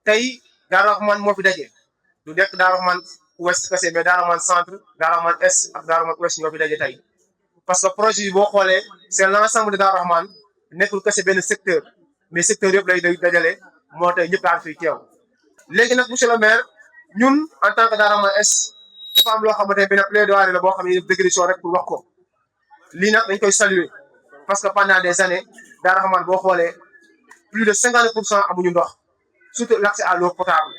tey Darou Rahmane moo fi daje du nekk Darou Rahmane ouest kese mais Darou Rahmane centre Darou Rahmane est ak Darou Rahmane ouest ñoo fi daje tey parce que projet bi boo xoolee c'est l'ensemble de Darou Rahmane nekkul kese benn secteur mais secteur yëpp lay dajale moo tax ñëpp daal fiy teew. léegi nag monsieur le maire ñun en tant que Darou Rahmane est dafa am loo xamante ne benn plaidoirie la boo xam ne dégression rek pour wax ko lii nag dañ koy saluer parce que pendant des années Darou Rahmane boo xoolee plus de 50% amuñu ndox surtout l'accès à l'eau potable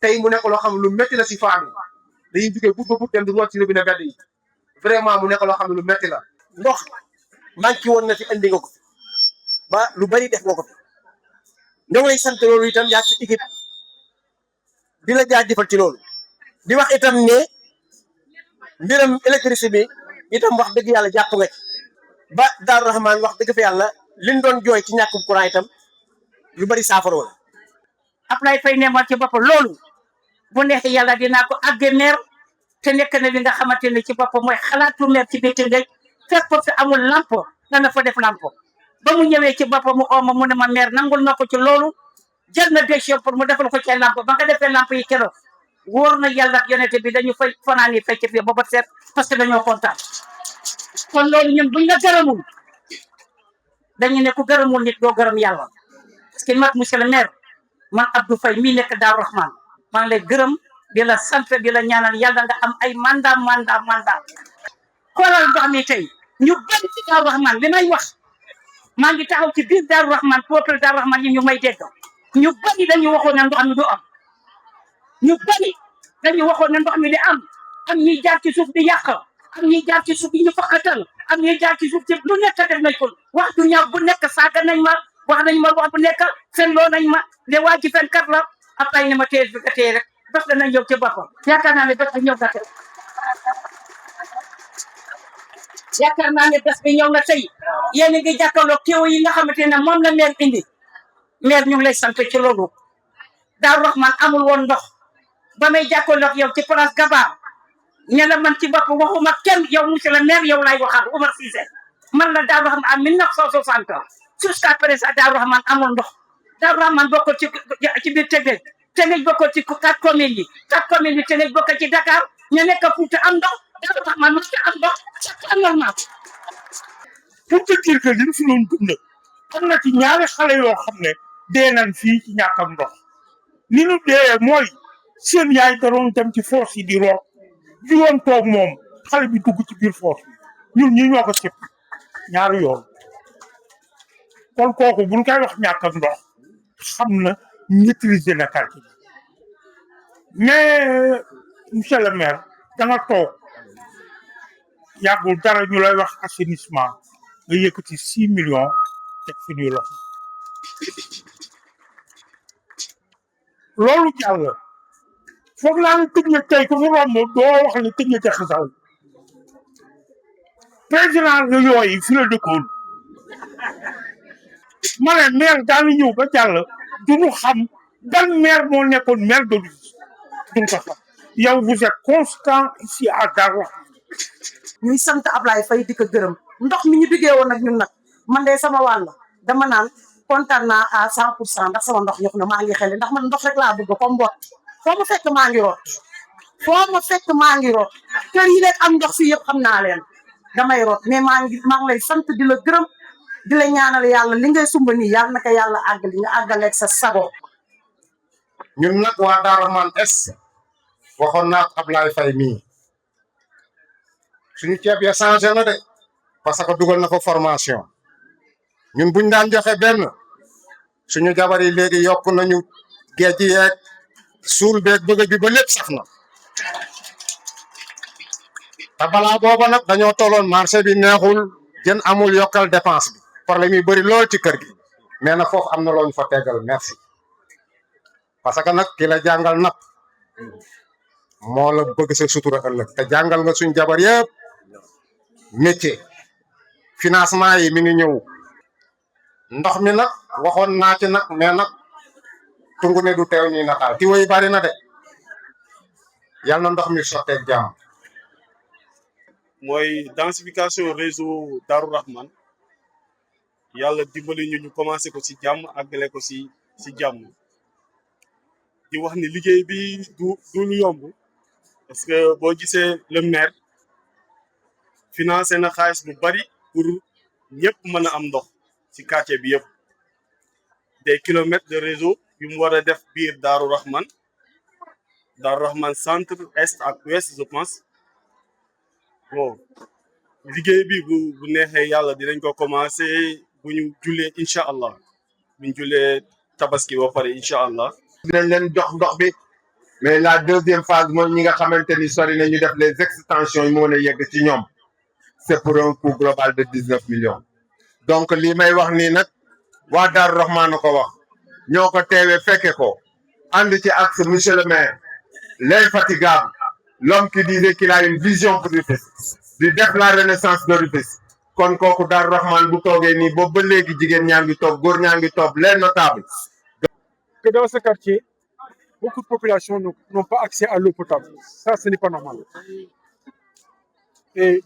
tey mu nekk loo xam ne lu métti la si femme yi dañuy jugee bu dem di root ci robinet mbedd yi vraiment mu nekk loo xam ne lu métti la. ndox manqué woon na fi andi nga ko ba lu bari def nga ko fi ñoo ngi lay sant loolu itam yaa ci équipe di la jaajëfal ci loolu di wax itam ne mbiram électricité bi itam wax dëgg yàlla jàpp nga ci ba Darou Rahmane wax dëgg fa yàlla liñ doon jooy ci ñàkkum courant itam lu bari saafara woon. Ablaye Faye ne ma ci bopp loolu bu neexee yàlla dinaa ko àggee maire te nekk na li nga xamante ne ci bopp mooy xalaatu maire ci biir Tëngéej fekk ko fi amul lampo dana fa def lampo ba mu ñëwee ci boppam mu oo ma mu ne ma maire nangul na ko ci loolu jël na décision pour mu defal ko ci lampo ba nga defee lampo yi keroog wóor na yàlla ak yonente bi dañu fay fanaan yi fecc fii ba ba seet parce que dañoo kontaan kon loolu ñun buñ la gërëmul dañu ne ku gërëmul nit doo gërëm yàlla parce que mag monsieur le maire man Abdou Faye mii nekk Darou Rahmane maa ngi lay gërëm di la sant di la ñaanal yàlla nga am ay mandat xoolal ndox mi tey ñu bari ci Darou Rahmane li may wax maa ngi taxaw ci biir Darou Rahmane peuple Darou Rahmane yi ñu may dégg ñu bari dañu waxoon ne ndox mi du am ñu bari dañu waxoon ne ndox mi di am ñuy jaar ci suuf di yàq am ñuy jaar ci suuf di ñu fakkatal am ñuy jaar ci suuf ci lu nekk def nañ ko wax du ñaaw bu nekk saaga nañ ma wax nañ ma wax bu nekk fen loo nañ ma ne waa ji fen kat la après ne ma téye bi ka téye rek bés dana ñëw ci boppam yaakaar naa ne bés bi ñëw na tey yaakaar naa ne bés bi ñëw na tey yéen a ngi jàkkaarloo teew yi nga xamante ne moom la maire indi maire ñu ngi lay sant ci loolu Darou Rahmane amul woon ndox ba may jàkkaarloo yow ci place Gaba ne la man ci bopp waxuma kenn yow monsieur le maire yow lay waxal Oumar Cissé man la Darou Rahmane en 1960 jusqu'à présent Darou Rahmane amul ndox Darou Rahmane bokkul ci biir Tëngéej bokkul ci 4 communes yi 4 communes yi Tëngéej bokkul ci Dakar ñu nekk Fouta am ndox Darou Rahmane mos am ndox c'est normal. pour te dire que li ñu fi doon dund am na ci ñaari xale yoo xam ne dee nañ fii ci ñàkkam ndox ni ñu dee mooy seen yaay da doon dem ci foos yi di root di woon toog moom xale bi dugg ci biir foos bi ñun ñi ñoo ko sëpp ñaari yoon kon kooku buñ koy wax ñàkkam ndox xam na maîtriser na quartier mais monsieur le maire da nga toog yàggul dara ñu lay wax assainissement nga yëkkati 6 millions teg fi ñuy loxo loolu jàll foog naa ne tëj na tey ku fi romb doo wax ne tëj na ca xasaw président nga yooyu fi la dëkkoon ma ne maire daanu ñëw ba jàll duñu xam ban maire moo nekkoon maire de Louga duñ ko xam yow vous êtes constant ici à Darou Rahmane ñuy sant Ablaye Faye di ko gërëm ndox mi ñu diggee woon ak ñun nag man de sama wàll dama naan kontaan naa à 100% ndax sama ndox ñëpp na maa ngi xel ndax man ndox rek laa bëgg comme mbott foo ma fekk maa ngi root kër yi leen am ndox fii yëpp xam naa leen damay root mais maa ngi lay sant di la gërëm di la ñaanal yàlla li ngay sumba nii yàlla naka yàlla àggali nga àggaleeg sa sago. ñun nag waa Darou Rahmane est waxoon naa ko Ablaye Faye mii suñu ceeb ya changé na de parce que dugal na ko formation ñun buñ daan joxe benn suñu jabar yi léegi yokk nañu géej gi yeeg suul beeg bëgg bi ba lépp sax na te balaa booba nag dañoo tolloon marché bi neexul jën amul yokkal dépense bi problème yi bëri lool ci kër gi mais nag foofu am na loo ñu fa tegal merci parce que nag ki la jàngal napp moo la bëgg sa sutura ëllëg te jàngal nga suñ jabar yëpp métier financement yi mi ngi ñëw ndox mi nag waxoon naa ci nag mais nag tungu ne du teew ñuy nataal ti woy bari na de yal na ndox mi sotteeg jàmm. mooy densification réseau Darou Rahmane yàlla dimbali ñu commencé ko ci jàmm àggale ko ci jàmm di wax ni liggéey bi du lu yomb parce que boo gisee le maire financé na xaalis bu bari pour ñëpp mën a am ndox ci quartier bi yëpp des kilomètres de réseau yu mu war a def biir Darou Rahman centre est ak ouest je pense bon liggéey bi bu neexee yàlla dinañ ko commencé bu ñu jullee incha allah bu ñu jullee tabaski ba pare incha allah. dinañ leen jox ndox bi mais la deuxième phase mooy ñi nga xamante ni sori na ñu def les extensions yi mu mën a yegg ci ñoom c'est pour un coût global de 19 millions. donc lii may wax nii nag waa Darou Rahman ko wax ñoo ko teewee fekke ko ànd ci ak monsieur le maire l'infatigable l'homme qui disait qu'il a une vision pour Rufisque di def la renaissance de Rufisque kon kooku Darou Rahman bu toogee nii boobu ba léegi jigéen ñaa ngi toog góor ñaa ngi toog les notables. Que dans ce quartier, beaucoup de populations n'ont pas accès à l'eau potable. Ça, ce n'est pas normal. Et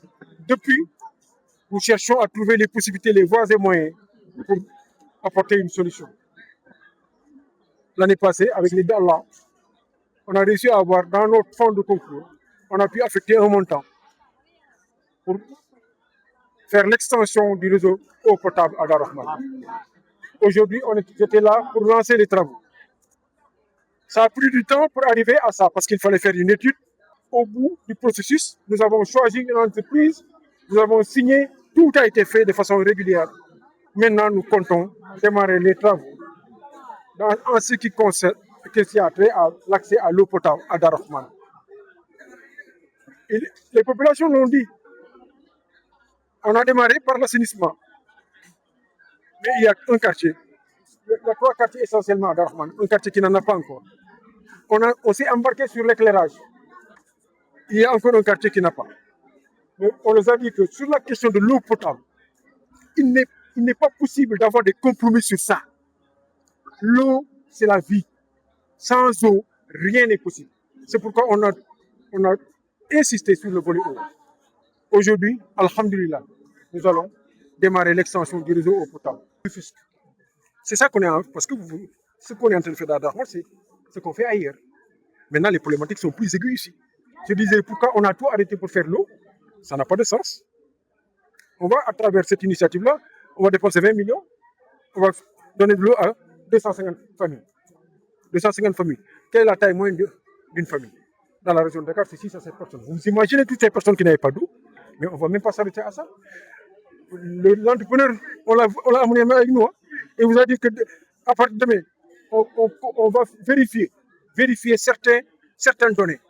depuis, nous cherchons à trouver les possibilités, les voies et moyens pour apporter une solution. L'année passée, avec l'aide d'Allah, on a réussi à avoir dans notre fonds de concours, on a pu affecter un montant pour faire l'extension du réseau eau potable à Darou Rahman. Aujourd'hui, j'étais là pour lancer les travaux. Ça a pris du temps pour arriver à ça, parce qu'il fallait faire une étude. Au bout du processus, nous avons choisi une entreprise, nous avons signé, tout a été fait de façon régulière. Maintenant, nous comptons démarrer les travaux en ce qui concerne l'accès à l'eau potable à Darou Rahman. Les populations l'ont dit. On a démarré par l'assainissement. Mais il y a un quartier. Il y a 3 quartiers essentiellement à Darou Rahman, un quartier qui n'en a pas encore. On s'est embarqué sur l'éclairage. Il y a encore un quartier qui n'a pas. Mais on nous a dit que sur la question de l'eau potable, il n'est pas possible d'avoir des compromis sur ça. L'eau, c'est la vie. Sans eau, rien n'est possible. C'est pourquoi on a insisté sur le volet eau. Aujourd'hui, alhamdulillah, nous allons démarrer l'extension du réseau eau potable. C'est ça qu'on est en train, parce que ce qu'on est en train de faire dans Darou Rahman, c'est ce qu'on fait ailleurs. Maintenant, les problématiques sont plus aiguës ici. Je disais, pourquoi on a tout arrêté pour faire l'eau? Ça n'a pas de sens. On va, à travers cette initiative-là, on va dépenser 20 millions, on va donner de l'eau à 250 familles. 250 familles. Quelle est la taille moyenne d'une famille? Dans la région de Dakar, c'est 6 à 7 personnes. Vous imaginez toutes ces personnes qui n'avaient pas d'eau, mais on ne va même pas s'arrêter à ça. L'entrepreneur, on l'a amené avec nous, hein, et vous a dit que à partir de demain, on va vérifier certaines données,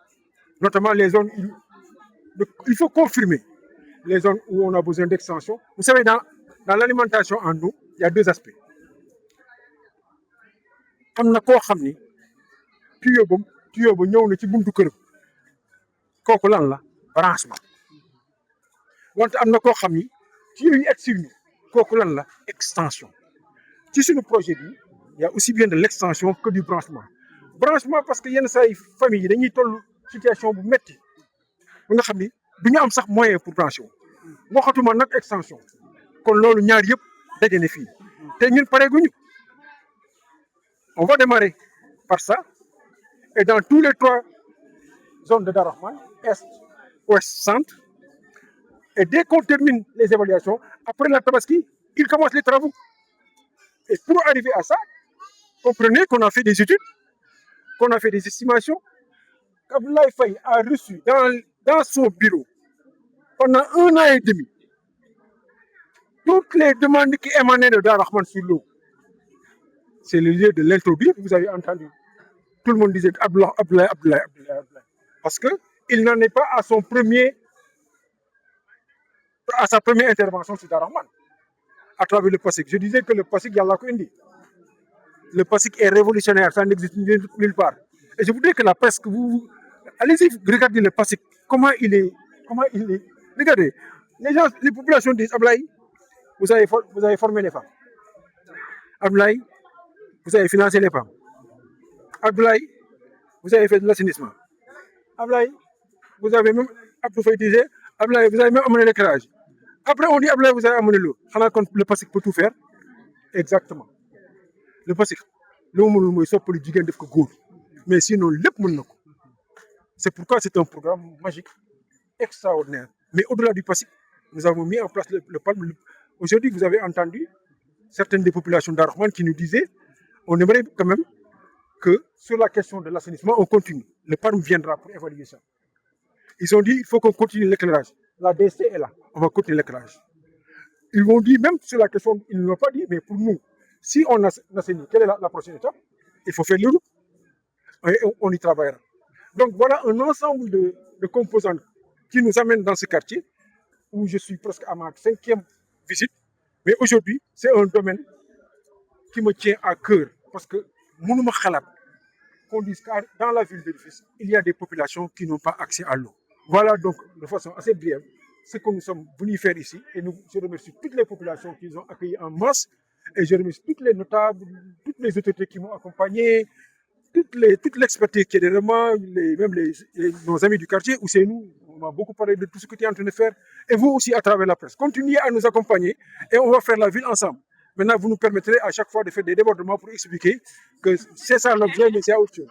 notamment les zones. Il faut confirmer les zones où on a besoin d'extension. Vous savez, dans l'alimentation en eau, il y a 2 aspects. am na koo xam ni tuyau ba ñëw na ci buntu kër kooku lan la branchement wante am na koo xam ni tuyau yi egsi ñu kooku lan la extension ci suñu projet bi il y a aussi bien de l'extension que du branchement parce que yenn saa yi famille yi dañuy toll situation bu metti bu nga xam ni du ñu am sax moyen pour brancher wu waxatuma nag extension kon loolu ñaar yëpp daje na fii te ñun pareeguñu. On va démarrer par ça. Et dans tous les 3 zones de Darou Rahman, Est, Ouest, Centre, et dès qu'on termine les évaluations, après la Tabaski, ils commencent les travaux. Et pour arriver à ça, comprenez qu'on a fait des études, qu'on a fait des estimations, qu'Abdoulaye Faye a reçu dans son bureau, pendant 1 an et demi, toutes les demandes qui émanaient de Darou Rahman sur l'eau. C'est le lieu de l'introduire. Vous avez entendu. Tout le monde disait Abdoulaye. Parce qu'il n'en est pas à sa première intervention sur Darou Rahman. À travers le PASIC. Je disais que le PASIC, il y a la Kundi. Le PASIC est révolutionnaire. Ça n'existe nulle part. Et je voudrais que la presse, allez-y, regardez le PASIC. Comment il est. Regardez. Les populations disent Abdoulaye, vous avez formé les femmes. Abdoulaye, vous avez financé les femmes. Abdoulaye, vous avez fait de l'assainissement. Abdoulaye, vous avez même approfondi. Abdoulaye, vous avez même amené l'éclairage. Après, on dit Abdoulaye, vous avez amené l'eau. Le PASIC peut tout faire. Exactement. Le PASIC, l'eau, c'est pour les gigants de Gour. mais sinon lépp mën na ko. C'est pourquoi c'est un programme magique, extraordinaire. Mais au-delà du passé, nous avons mis en place le PALM. Aujourd'hui, vous avez entendu certaines des populations d'Arrahman qui nous disaient on aimerait quand même que sur la question de l'assainissement, on continue. Le PALM viendra pour évaluer ça. Ils ont dit il faut qu'on continue l'éclairage. La DST est là, on va continuer l'éclairage. Ils m'ont dit, même sur la question, ils ne l'ont pas dit, mais pour nous, si on assainit, quelle est la prochaine étape? Il faut faire le route. Et on y travaillera. Donc voilà un ensemble de composantes qui nous amènent dans ce quartier où je suis presque à ma 5e visite. Mais aujourd'hui, c'est un domaine qui me tient à cœur parce que mënuma xalaat qu'on dise que dans la ville de Rufisque, il y a des populations qui n'ont pas accès à l'eau. Voilà donc de façon assez brève ce que nous sommes venus faire ici. Et je remercie toutes les populations qui nous ont accueillis en masse. Et je remercie toutes les notables, toutes les autorités qui m'ont accompagné, toute l'expertise qui est derrière moi, nos amis du quartier, où c'est nous, on m'a beaucoup parlé de tout ce que tu es en train de faire. Et vous aussi à travers la presse. Continuez à nous accompagner et on va faire la ville ensemble. Maintenant, vous nous permettrez à chaque fois de faire des débordements pour expliquer que c'est ça l'objet, mais c'est autre chose.